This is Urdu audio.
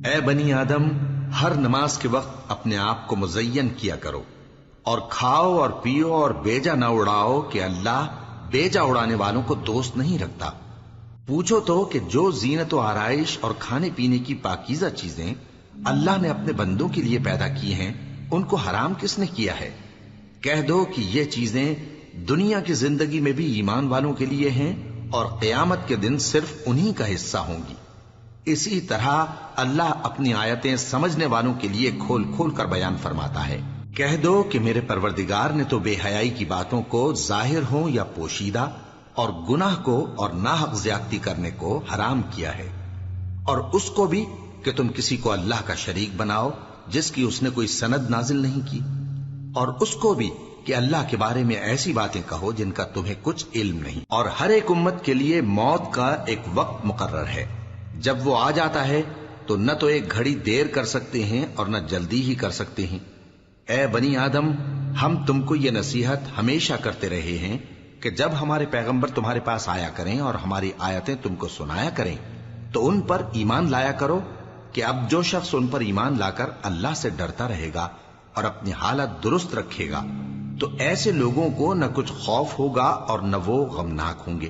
اے بنی آدم، ہر نماز کے وقت اپنے آپ کو مزین کیا کرو، اور کھاؤ اور پیو اور بیجا نہ اڑاؤ کہ اللہ بیجا اڑانے والوں کو دوست نہیں رکھتا۔ پوچھو تو کہ جو زینت و آرائش اور کھانے پینے کی پاکیزہ چیزیں اللہ نے اپنے بندوں کے لیے پیدا کی ہیں، ان کو حرام کس نے کیا ہے؟ کہہ دو کہ یہ چیزیں دنیا کی زندگی میں بھی ایمان والوں کے لیے ہیں اور قیامت کے دن صرف انہی کا حصہ ہوں گی۔ اسی طرح اللہ اپنی آیتیں سمجھنے والوں کے لیے کھول کھول کر بیان فرماتا ہے۔ کہہ دو کہ میرے پروردگار نے تو بے حیائی کی باتوں کو ظاہر ہوں یا پوشیدہ، اور گناہ کو اور ناحق زیادتی کرنے کو حرام کیا ہے، اور اس کو بھی کہ تم کسی کو اللہ کا شریک بناؤ جس کی اس نے کوئی سند نازل نہیں کی، اور اس کو بھی کہ اللہ کے بارے میں ایسی باتیں کہو جن کا تمہیں کچھ علم نہیں۔ اور ہر ایک امت کے لیے موت کا ایک وقت مقرر ہے، جب وہ آ جاتا ہے تو نہ تو ایک گھڑی دیر کر سکتے ہیں اور نہ جلدی ہی کر سکتے ہیں۔ اے بنی آدم، ہم تم کو یہ نصیحت ہمیشہ کرتے رہے ہیں کہ جب ہمارے پیغمبر تمہارے پاس آیا کریں اور ہماری آیتیں تم کو سنایا کریں تو ان پر ایمان لایا کرو، کہ اب جو شخص ان پر ایمان لا کر اللہ سے ڈرتا رہے گا اور اپنی حالت درست رکھے گا تو ایسے لوگوں کو نہ کچھ خوف ہوگا اور نہ وہ غمناک ہوں گے۔